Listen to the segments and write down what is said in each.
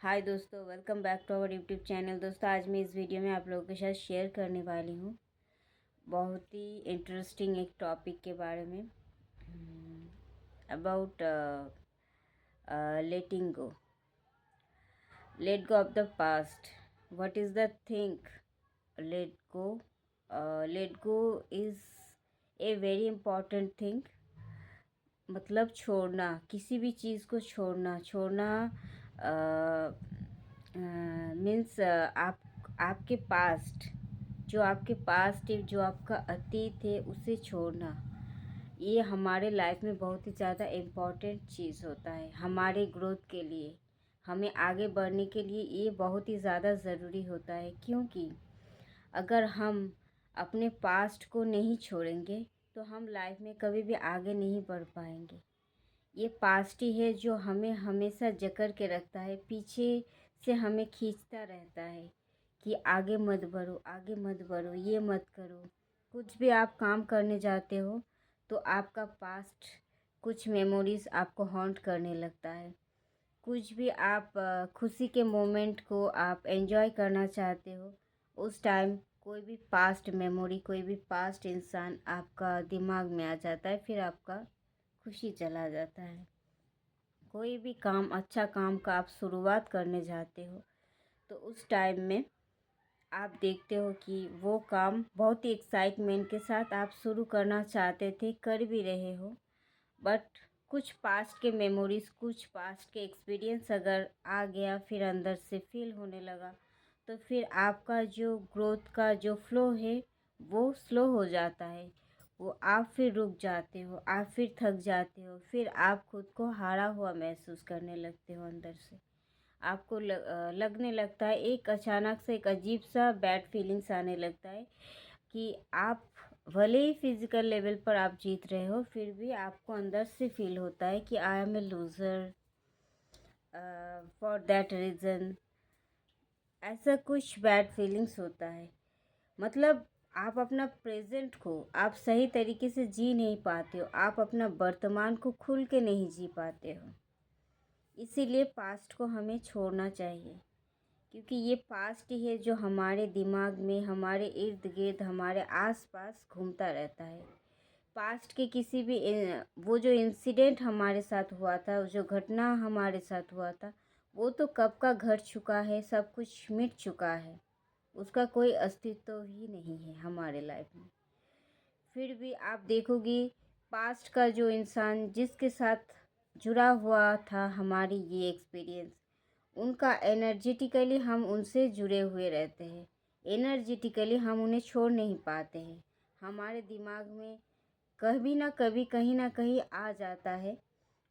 हाय दोस्तों, welcome back to our YouTube channel. दोस्तों, आज मैं इस वीडियो में आप लोगों के साथ शेयर करने वाली हूँ बहुत ही इंटरेस्टिंग एक टॉपिक के बारे में, about let go of the past. What is the thing let go? Let go is a very important thing. मतलब छोड़ना, किसी भी चीज़ को छोड़ना मीन्स आपके पास्ट, जो आपका अतीत है उसे छोड़ना। ये हमारे लाइफ में बहुत ही ज़्यादा इम्पॉर्टेंट चीज़ होता है हमारे ग्रोथ के लिए। हमें आगे बढ़ने के लिए ये बहुत ही ज़्यादा ज़रूरी होता है, क्योंकि अगर हम अपने पास्ट को नहीं छोड़ेंगे तो हम लाइफ में कभी भी आगे नहीं बढ़ पाएंगे। ये पास्ट ही है जो हमें हमेशा जकड़ के रखता है, पीछे से हमें खींचता रहता है कि आगे मत बढ़ो, आगे मत बढ़ो, ये मत करो। कुछ भी आप काम करने जाते हो तो आपका पास्ट, कुछ मेमोरीज आपको हॉन्ट करने लगता है। कुछ भी आप खुशी के मोमेंट को आप एंजॉय करना चाहते हो, उस टाइम कोई भी पास्ट मेमोरी, कोई भी पास्ट इंसान आपका दिमाग में आ जाता है, फिर आपका खुशी चला जाता है। कोई भी काम, अच्छा काम का आप शुरुआत करने जाते हो तो उस टाइम में आप देखते हो कि वो काम बहुत ही एक्साइटमेंट के साथ आप शुरू करना चाहते थे, कर भी रहे हो, बट कुछ पास्ट के मेमोरीज, कुछ पास्ट के एक्सपीरियंस अगर आ गया, फिर अंदर से फील होने लगा, तो फिर आपका जो ग्रोथ का जो फ्लो है वो स्लो हो जाता है। वो आप फिर रुक जाते हो, आप फिर थक जाते हो, फिर आप खुद को हारा हुआ महसूस करने लगते हो। अंदर से आपको लगने लगता है, एक अचानक से एक अजीब सा बैड फीलिंग्स आने लगता है कि आप भले ही फिजिकल लेवल पर आप जीत रहे हो, फिर भी आपको अंदर से फील होता है कि I am a loser for that reason. ऐसा कुछ बैड फीलिंग्स होता है। मतलब आप अपना प्रेजेंट को आप सही तरीके से जी नहीं पाते हो, आप अपना वर्तमान को खुल के नहीं जी पाते हो। इसीलिए पास्ट को हमें छोड़ना चाहिए, क्योंकि ये पास्ट ही है जो हमारे दिमाग में, हमारे इर्द गिर्द, हमारे आसपास घूमता रहता है। पास्ट के किसी भी वो जो इंसिडेंट हमारे साथ हुआ था, जो घटना हमारे साथ हुआ था, वो तो कब का घट चुका है, सब कुछ मिट चुका है, उसका कोई अस्तित्व ही नहीं है हमारे लाइफ में। फिर भी आप देखोगी, पास्ट का जो इंसान जिसके साथ जुड़ा हुआ था हमारी ये एक्सपीरियंस, उनका एनर्जेटिकली हम उनसे जुड़े हुए रहते हैं। एनर्जेटिकली हम उन्हें छोड़ नहीं पाते हैं। हमारे दिमाग में कभी ना कभी, कहीं ना कहीं आ जाता है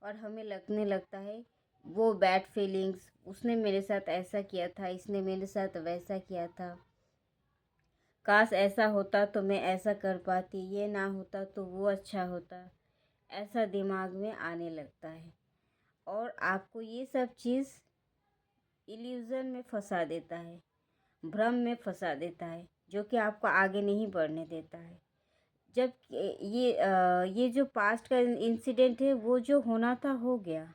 और हमें लगने लगता है वो बैड फीलिंग्स, उसने मेरे साथ ऐसा किया था, इसने मेरे साथ वैसा किया था, काश ऐसा होता तो मैं ऐसा कर पाती, ये ना होता तो वो अच्छा होता। ऐसा दिमाग में आने लगता है और आपको ये सब चीज़ इल्यूज़न में फंसा देता है, भ्रम में फंसा देता है, जो कि आपको आगे नहीं बढ़ने देता है। जब ये जो पास्ट का इंसिडेंट है, वो जो होना था हो गया,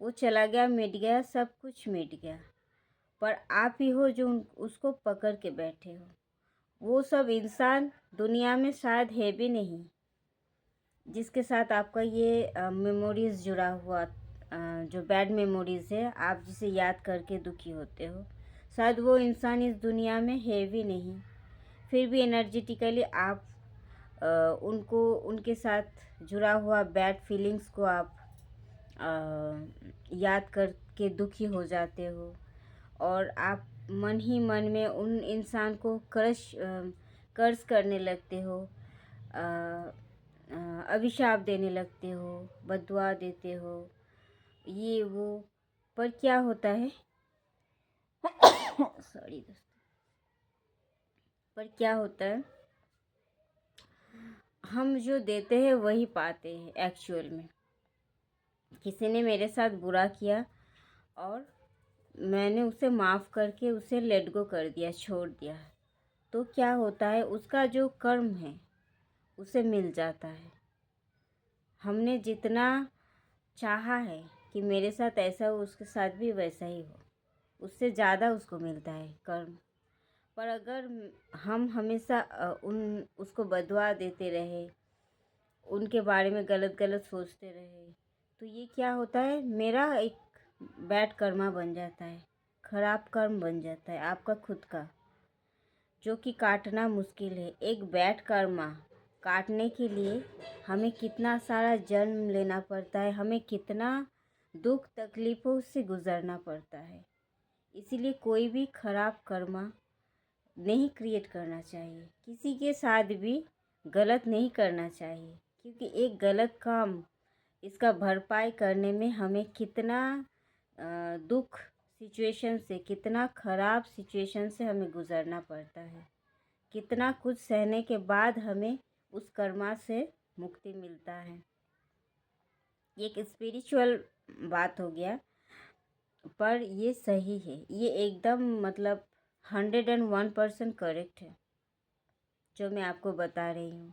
वो चला गया, मिट गया, सब कुछ मिट गया, पर आप ही हो जो उसको पकड़ के बैठे हो। वो सब इंसान दुनिया में शायद है भी नहीं जिसके साथ आपका ये मेमोरीज़ जुड़ा हुआ, जो बैड मेमोरीज़ है, आप जिसे याद करके दुखी होते हो, शायद वो इंसान इस दुनिया में है भी नहीं। फिर भी एनर्जेटिकली आप उनको, उनके साथ जुड़ा हुआ बैड फीलिंग्स को आप याद करके दुखी हो जाते हो, और आप मन ही मन में उन इंसान को कर्ज करने लगते हो, अभिशाप देने लगते हो, बद्दुआ देते हो, ये वो। पर क्या होता है सॉरी दोस्तों, पर क्या होता है, हम जो देते हैं वही पाते हैं एक्चुअल में। किसी ने मेरे साथ बुरा किया और मैंने उसे माफ़ करके उसे लेट गो कर दिया, छोड़ दिया, तो क्या होता है, उसका जो कर्म है उसे मिल जाता है। हमने जितना चाहा है कि मेरे साथ ऐसा हो, उसके साथ भी वैसा ही हो, उससे ज़्यादा उसको मिलता है कर्म। पर अगर हम हमेशा उसको बदुआ देते रहे, उनके बारे में गलत गलत सोचते रहे, तो ये क्या होता है, मेरा एक बैड कर्मा बन जाता है, खराब कर्म बन जाता है आपका खुद का, जो कि काटना मुश्किल है। एक बैड कर्मा काटने के लिए हमें कितना सारा जन्म लेना पड़ता है, हमें कितना दुख तकलीफ़ों से गुज़रना पड़ता है। इसीलिए कोई भी खराब कर्मा नहीं क्रिएट करना चाहिए, किसी के साथ भी गलत नहीं करना चाहिए, क्योंकि एक गलत काम इसका भरपाई करने में हमें कितना दुख सिचुएशन से, कितना ख़राब सिचुएशन से हमें गुज़रना पड़ता है, कितना कुछ सहने के बाद हमें उस कर्मा से मुक्ति मिलता है। ये एक स्पिरिचुअल बात हो गया, पर ये सही है, ये एकदम मतलब 101% करेक्ट है जो मैं आपको बता रही हूँ।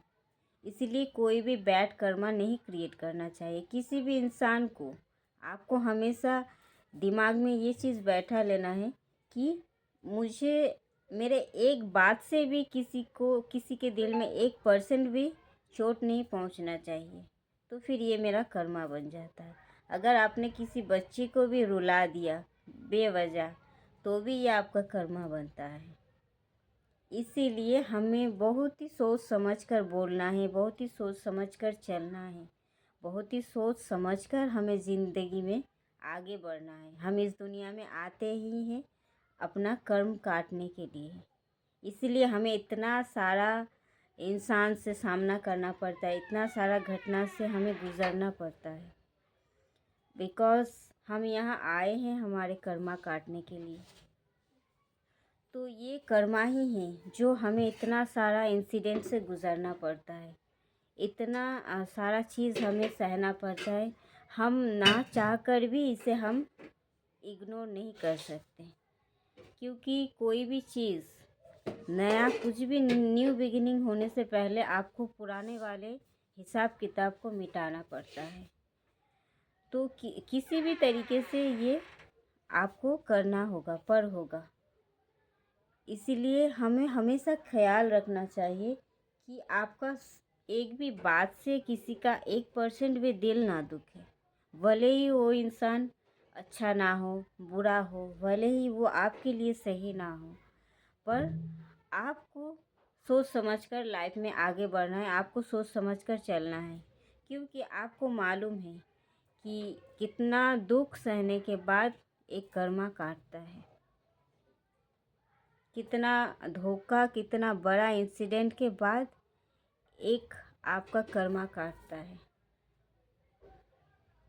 इसीलिए कोई भी बैड कर्मा नहीं क्रिएट करना चाहिए किसी भी इंसान को। आपको हमेशा दिमाग में ये चीज़ बैठा लेना है कि मुझे मेरे एक बात से भी किसी के दिल में 1% भी चोट नहीं पहुंचना चाहिए, तो फिर ये मेरा कर्मा बन जाता है। अगर आपने किसी बच्ची को भी रुला दिया बेवजह, तो भी ये आपका कर्मा बनता है। इसीलिए हमें बहुत ही सोच समझ कर बोलना है, बहुत ही सोच समझ कर चलना है, बहुत ही सोच समझ कर हमें ज़िंदगी में आगे बढ़ना है। हम इस दुनिया में आते ही हैं अपना कर्म काटने के लिए। इसीलिए हमें इतना सारा इंसान से सामना करना पड़ता है, इतना सारा घटना से हमें गुज़रना पड़ता है, बिकॉज़ हम यहाँ आए हैं हमारे कर्मा काटने के लिए। तो ये कर्मा ही है जो हमें इतना सारा इंसिडेंट से गुज़रना पड़ता है, इतना सारा चीज़ हमें सहना पड़ता है। हम ना चाह कर भी इसे हम इग्नोर नहीं कर सकते, क्योंकि कोई भी चीज़ नया, कुछ भी न्यू बिगिनिंग होने से पहले आपको पुराने वाले हिसाब किताब को मिटाना पड़ता है। तो किसी भी तरीके से ये आपको करना होगा, पर होगा। इसीलिए हमें हमेशा ख्याल रखना चाहिए कि आपका एक भी बात से किसी का 1% भी दिल ना दुखे। भले ही वो इंसान अच्छा ना हो, बुरा हो, भले ही वो आपके लिए सही ना हो, पर आपको सोच समझकर लाइफ में आगे बढ़ना है, आपको सोच समझकर चलना है, क्योंकि आपको मालूम है कि कितना दुख सहने के बाद एक कर्मा काटता है, कितना धोखा, कितना बड़ा इंसिडेंट के बाद एक आपका कर्मा काटता है।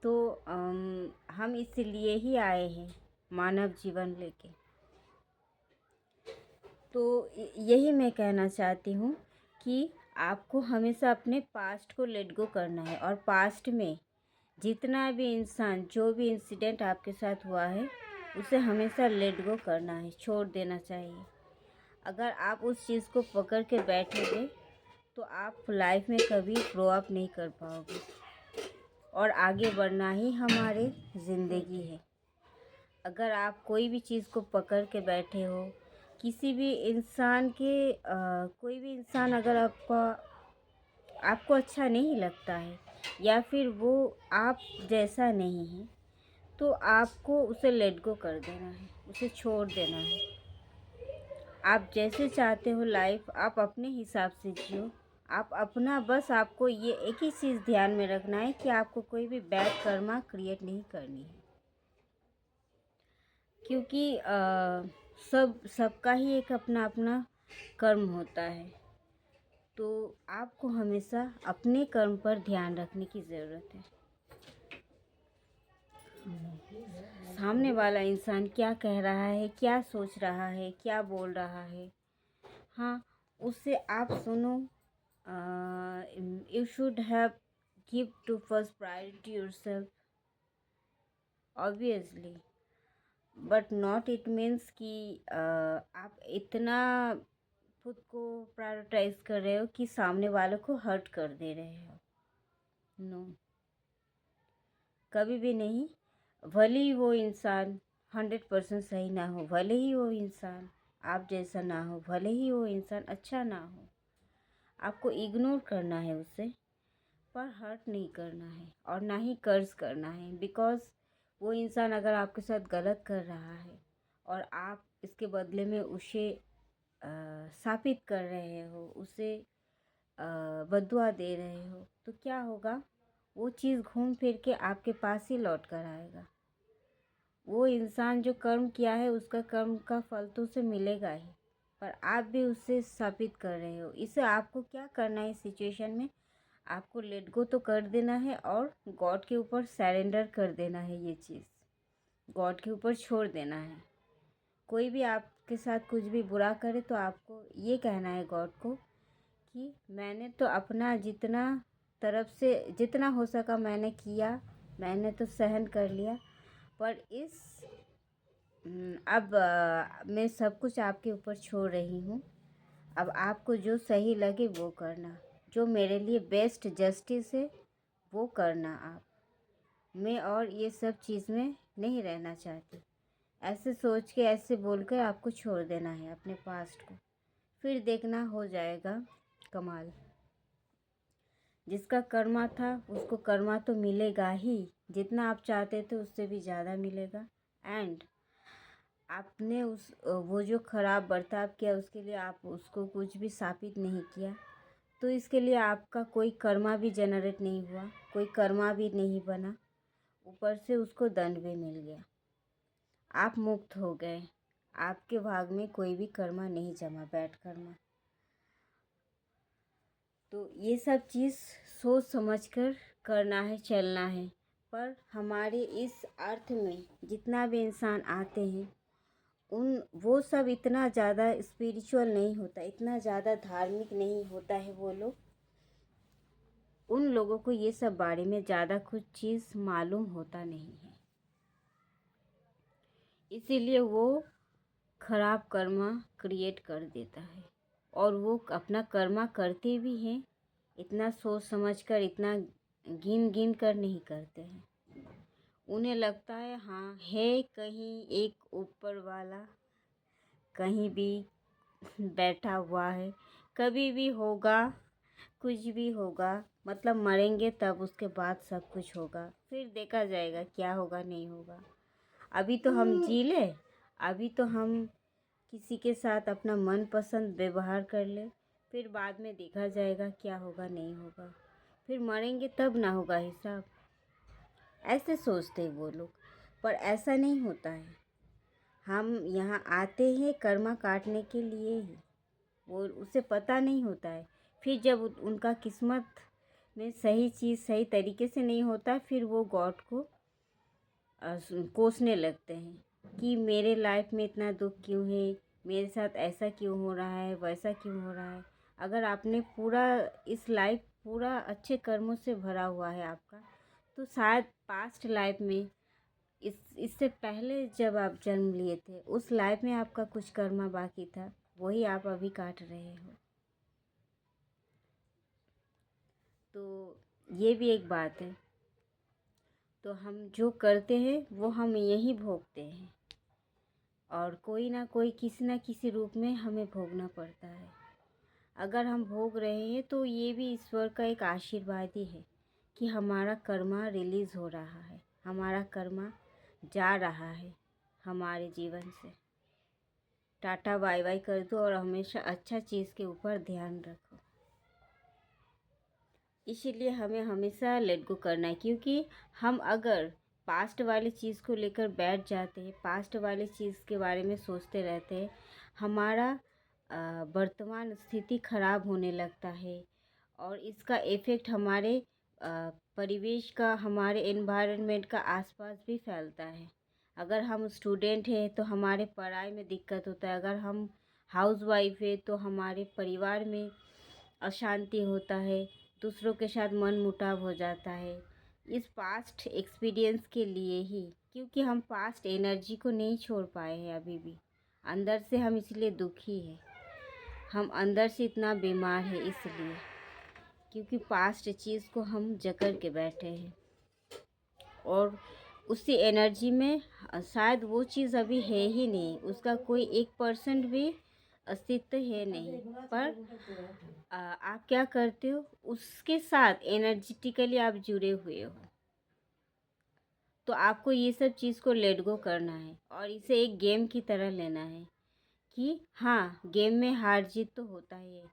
तो हम इसलिए ही आए हैं मानव जीवन लेके। तो यही मैं कहना चाहती हूँ कि आपको हमेशा अपने पास्ट को लेट गो करना है, और पास्ट में जितना भी इंसान, जो भी इंसिडेंट आपके साथ हुआ है, उसे हमेशा लेट गो करना है, छोड़ देना चाहिए। अगर आप उस चीज़ को पकड़ के बैठोगे तो आप लाइफ में कभी ग्रो अप नहीं कर पाओगे, और आगे बढ़ना ही हमारी ज़िंदगी है। अगर आप कोई भी चीज़ को पकड़ के बैठे हो, किसी भी इंसान के कोई भी इंसान अगर आपको अच्छा नहीं लगता है, या फिर वो आप जैसा नहीं है, तो आपको उसे लेट गो कर देना है, उसे छोड़ देना है। आप जैसे चाहते हो लाइफ, आप अपने हिसाब से जियो। आप अपना, बस आपको ये एक ही चीज़ ध्यान में रखना है कि आपको कोई भी बैड कर्मा क्रिएट नहीं करनी है, क्योंकि सबका ही एक अपना अपना कर्म होता है। तो आपको हमेशा अपने कर्म पर ध्यान रखने की ज़रूरत है। सामने वाला इंसान क्या कह रहा है, क्या सोच रहा है, क्या बोल रहा है, हाँ, उससे आप सुनो। You should have give to first priority yourself, obviously, but not it means कि आप इतना खुद को प्रायोरिटाइज कर रहे हो कि सामने वालों को हर्ट कर दे रहे हो। नो, कभी भी नहीं। भले ही वो इंसान 100% सही ना हो, भले ही वो इंसान आप जैसा ना हो, भले ही वो इंसान अच्छा ना हो, आपको इग्नोर करना है उसे, पर हर्ट नहीं करना है और ना ही कर्ज करना है। बिकॉज़ वो इंसान अगर आपके साथ गलत कर रहा है और आप इसके बदले में उसे शापित कर रहे हो, उसे बद्दुआ दे रहे हो, तो क्या होगा, वो चीज़ घूम फिर के आपके पास ही लौट कर आएगा। वो इंसान जो कर्म किया है उसका कर्म का फल तो उसे मिलेगा ही, पर आप भी उससे शापित कर रहे हो। इसे आपको क्या करना है इस सिचुएशन में, आपको लेट गो तो कर देना है और गॉड के ऊपर सरेंडर कर देना है। ये चीज़ गॉड के ऊपर छोड़ देना है। कोई भी आपके साथ कुछ भी बुरा करे तो आपको ये कहना है गॉड को कि मैंने तो अपना जितना तरफ से जितना हो सका मैंने किया, मैंने तो सहन कर लिया, पर अब मैं सब कुछ आपके ऊपर छोड़ रही हूँ। अब आपको जो सही लगे वो करना, जो मेरे लिए बेस्ट जस्टिस है वो करना आप। मैं और ये सब चीज़ में नहीं रहना चाहती। ऐसे सोच के ऐसे बोलकर आपको छोड़ देना है अपने पास्ट को, फिर देखना हो जाएगा कमाल। जिसका कर्मा था उसको कर्मा तो मिलेगा ही, जितना आप चाहते थे उससे भी ज़्यादा मिलेगा। एंड आपने वो जो ख़राब बर्ताव किया उसके लिए आप उसको कुछ भी शापित नहीं किया, तो इसके लिए आपका कोई कर्मा भी जनरेट नहीं हुआ, कोई कर्मा भी नहीं बना, ऊपर से उसको दंड भी मिल गया। आप मुक्त हो गए, आपके भाग में कोई भी कर्मा नहीं जमा, बैड कर्मा। तो ये सब चीज़ सोच समझ कर करना है, चलना है। पर हमारे इस अर्थ में जितना भी इंसान आते हैं वो सब इतना ज़्यादा स्पिरिचुअल नहीं होता, इतना ज़्यादा धार्मिक नहीं होता है वो लोग। उन लोगों को ये सब बारे में ज़्यादा कुछ चीज़ मालूम होता नहीं है, इसीलिए वो खराब कर्मा क्रिएट कर देता है। और वो अपना कर्मा करते भी हैं, इतना सोच समझ कर, इतना गिन गिन कर नहीं करते हैं। उन्हें लगता है हाँ है कहीं एक ऊपर वाला, कहीं भी बैठा हुआ है, कभी भी होगा, कुछ भी होगा, मतलब मरेंगे तब उसके बाद सब कुछ होगा, फिर देखा जाएगा क्या होगा नहीं होगा। अभी तो हम जी ले, अभी तो हम किसी के साथ अपना मनपसंद व्यवहार कर ले, फिर बाद में देखा जाएगा क्या होगा नहीं होगा, फिर मरेंगे तब ना होगा हिसाब। ऐसे सोचते हैं वो लोग, पर ऐसा नहीं होता है। हम यहाँ आते हैं कर्मा काटने के लिए ही, वो उसे पता नहीं होता है। फिर जब उनका किस्मत में सही चीज़ सही तरीके से नहीं होता, फिर वो गॉड को कोसने लगते हैं कि मेरे लाइफ में इतना दुख क्यों है, मेरे साथ ऐसा क्यों हो रहा है, वैसा क्यों हो रहा है। अगर आपने पूरा इस लाइफ पूरा अच्छे कर्मों से भरा हुआ है आपका, तो शायद पास्ट लाइफ में इससे पहले जब आप जन्म लिए थे उस लाइफ में आपका कुछ कर्मा बाकी था, वही आप अभी काट रहे हो। तो ये भी एक बात है। तो हम जो करते हैं वो हम यहीं भोगते हैं, और कोई ना कोई किसी ना किसी रूप में हमें भोगना पड़ता है। अगर हम भोग रहे हैं तो ये भी ईश्वर का एक आशीर्वाद ही है कि हमारा कर्मा रिलीज़ हो रहा है, हमारा कर्मा जा रहा है हमारे जीवन से। टाटा बाय बाय कर दो और हमेशा अच्छा चीज़ के ऊपर ध्यान रखो। इसीलिए हमें हमेशा लेट गो करना है, क्योंकि हम अगर पास्ट वाली चीज़ को लेकर बैठ जाते हैं, पास्ट वाली चीज़ के बारे में सोचते रहते हैं, हमारा वर्तमान स्थिति खराब होने लगता है और इसका इफ़ेक्ट हमारे परिवेश का, हमारे एनवायरनमेंट का आसपास भी फैलता है। अगर हम स्टूडेंट हैं तो हमारे पढ़ाई में दिक्कत होता है, अगर हम हाउसवाइफ है तो हमारे परिवार में अशांति होता है, दूसरों के साथ मन मुटाव हो जाता है। इस पास्ट एक्सपीरियंस के लिए ही, क्योंकि हम पास्ट एनर्जी को नहीं छोड़ पाए हैं अभी भी, अंदर से हम इसलिए दुखी हैं, हम अंदर से इतना बीमार है इसलिए, क्योंकि पास्ट चीज़ को हम जकड़ के बैठे हैं। और उसी एनर्जी में शायद वो चीज़ अभी है ही नहीं, उसका कोई 1% भी अस्तित्व है नहीं, पर आप क्या करते हो, उसके साथ एनर्जेटिकली आप जुड़े हुए हो। तो आपको ये सब चीज़ को लेट गो करना है और इसे एक गेम की तरह लेना है कि हाँ, गेम में हार जीत तो होता ही है,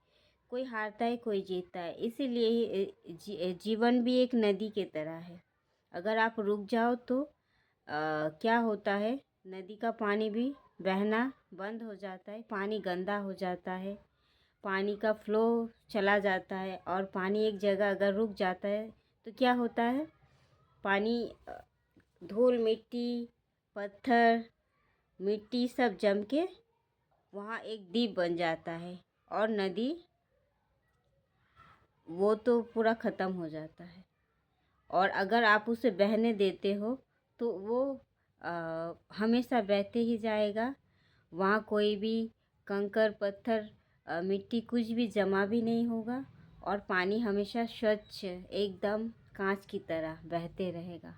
कोई हारता है कोई जीतता है। इसीलिए ही जीवन भी एक नदी की तरह है। अगर आप रुक जाओ तो क्या होता है, नदी का पानी भी बहना बंद हो जाता है, पानी गंदा हो जाता है, पानी का फ्लो चला जाता है। और पानी एक जगह अगर रुक जाता है तो क्या होता है, पानी धूल मिट्टी पत्थर मिट्टी सब जम के वहाँ एक द्वीप बन जाता है और नदी वो तो पूरा ख़त्म हो जाता है। और अगर आप उसे बहने देते हो तो वो हमेशा बहते ही जाएगा, वहाँ कोई भी कंकर पत्थर मिट्टी कुछ भी जमा भी नहीं होगा और पानी हमेशा स्वच्छ एकदम कांच की तरह बहते रहेगा।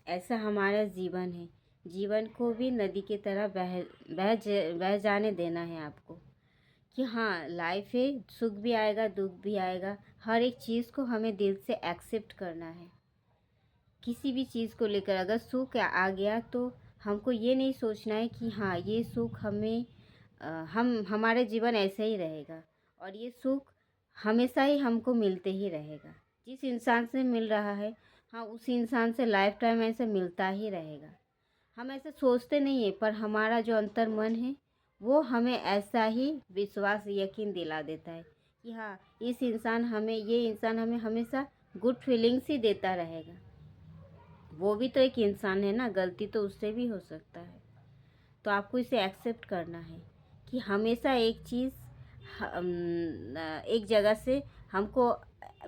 ऐसा हमारा जीवन है, जीवन को भी नदी की तरह बह जाने देना है आपको कि हाँ, लाइफ है, सुख भी आएगा दुख भी आएगा, हर एक चीज़ को हमें दिल से एक्सेप्ट करना है। किसी भी चीज़ को लेकर अगर सुख आ गया तो हमको ये नहीं सोचना है कि हाँ, ये सुख हमें हमारे जीवन ऐसे ही रहेगा और ये सुख हमेशा ही हमको मिलते ही रहेगा। जिस इंसान से मिल रहा है, हाँ, उसी इंसान से लाइफ टाइम ऐसे मिलता ही रहेगा। हम ऐसे सोचते नहीं है, पर हमारा जो अंतर मन है वो हमें ऐसा ही विश्वास यकीन दिला देता है कि हाँ, ये इंसान हमें हमेशा गुड फीलिंग्स ही देता रहेगा। वो भी तो एक इंसान है ना, गलती तो उससे भी हो सकता है। तो आपको इसे एक्सेप्ट करना है कि हमेशा एक चीज़ एक जगह से हमको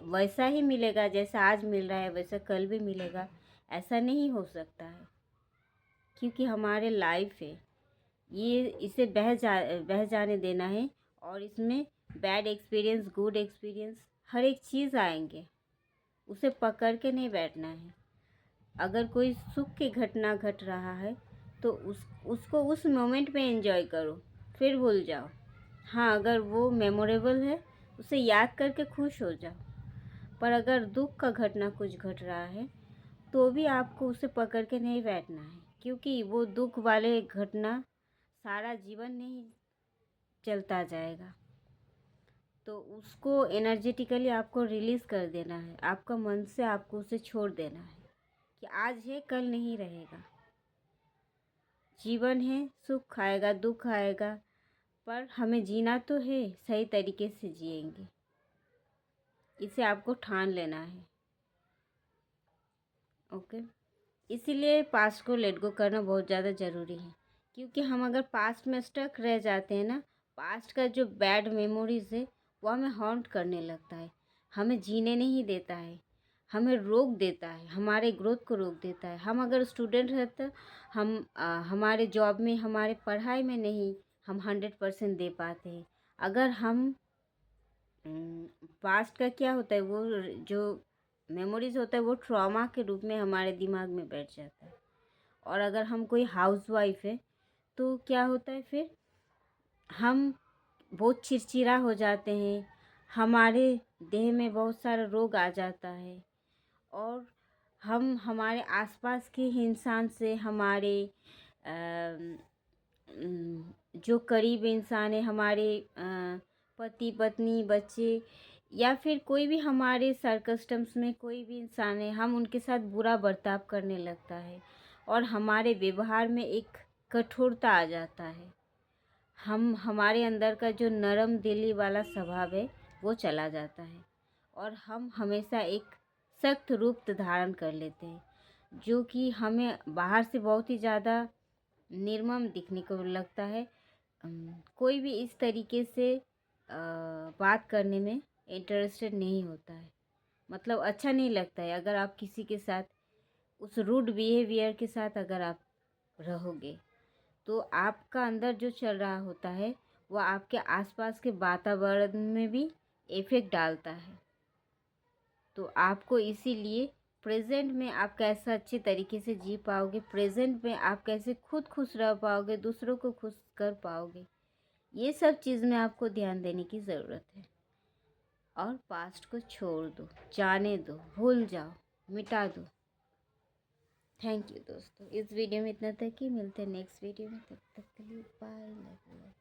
वैसा ही मिलेगा जैसा आज मिल रहा है, वैसा कल भी मिलेगा, ऐसा नहीं हो सकता है। क्योंकि हमारे लाइफ है, ये इसे बह जाने देना है और इसमें बैड एक्सपीरियंस गुड एक्सपीरियंस हर एक चीज़ आएंगे, उसे पकड़ के नहीं बैठना है। अगर कोई सुख की घटना घट रहा है तो उसको उस मोमेंट में एंजॉय करो, फिर भूल जाओ। हाँ, अगर वो मेमोरेबल है उसे याद करके खुश हो जाओ। पर अगर दुख का घटना कुछ घट रहा है तो भी आपको उसे पकड़ के नहीं बैठना है, क्योंकि वो दुख वाले घटना सारा जीवन नहीं चलता जाएगा। तो उसको एनर्जेटिकली आपको रिलीज़ कर देना है, आपका मन से आपको उसे छोड़ देना है कि आज है कल नहीं रहेगा। जीवन है, सुख आएगा दुख आएगा, पर हमें जीना तो है, सही तरीके से जिएंगे, इसे आपको ठान लेना है। ओके, इसीलिए पास्ट को लेट गो करना बहुत ज़्यादा ज़रूरी है। क्योंकि हम अगर पास्ट में स्टक रह जाते हैं ना, पास्ट का जो बैड मेमोरीज है वो हमें हॉन्ट करने लगता है, हमें जीने नहीं देता है, हमें रोक देता है, हमारे ग्रोथ को रोक देता है। हम अगर स्टूडेंट हैं तो हमारे जॉब में हमारे पढ़ाई में नहीं हम 100% दे पाते हैं। अगर हम पास्ट का क्या होता है, वो जो मेमोरीज होता है वो ट्रॉमा के रूप में हमारे दिमाग में बैठ जाता है। और अगर हम कोई हाउसवाइफ है तो क्या होता है, फिर हम बहुत चिड़चिड़ा हो जाते हैं, हमारे देह में बहुत सारा रोग आ जाता है और हम हमारे आसपास के ही इंसान से हमारे जो करीब इंसान है, हमारे पति पत्नी बच्चे या फिर कोई भी हमारे सर्कस्टम्स में कोई भी इंसान है, हम उनके साथ बुरा बर्ताव करने लगता है और हमारे व्यवहार में एक कठोरता आ जाता है। हम हमारे अंदर का जो नरम दिली वाला स्वभाव है वो चला जाता है और हम हमेशा एक सख्त रूप धारण कर लेते हैं, जो कि हमें बाहर से बहुत ही ज़्यादा निर्मम दिखने को लगता है। कोई भी इस तरीके से बात करने में इंटरेस्टेड नहीं होता है, मतलब अच्छा नहीं लगता है अगर आप किसी के साथ उस रूड बिहेवियर के साथ अगर आप रहोगे तो आपका अंदर जो चल रहा होता है वो आपके आसपास के वातावरण में भी इफ़ेक्ट डालता है। तो आपको इसीलिए प्रेजेंट में आप कैसा अच्छे तरीके से जी पाओगे, प्रेजेंट में आप कैसे खुद खुश रह पाओगे, दूसरों को खुश कर पाओगे, ये सब चीज़ में आपको ध्यान देने की ज़रूरत है। और पास्ट को छोड़ दो, जाने दो, भूल जाओ, मिटा दो। थैंक यू दोस्तों, इस वीडियो में इतना तक ही। मिलते हैं नेक्स्ट वीडियो में, तब तक के लिए बाय, लव यू।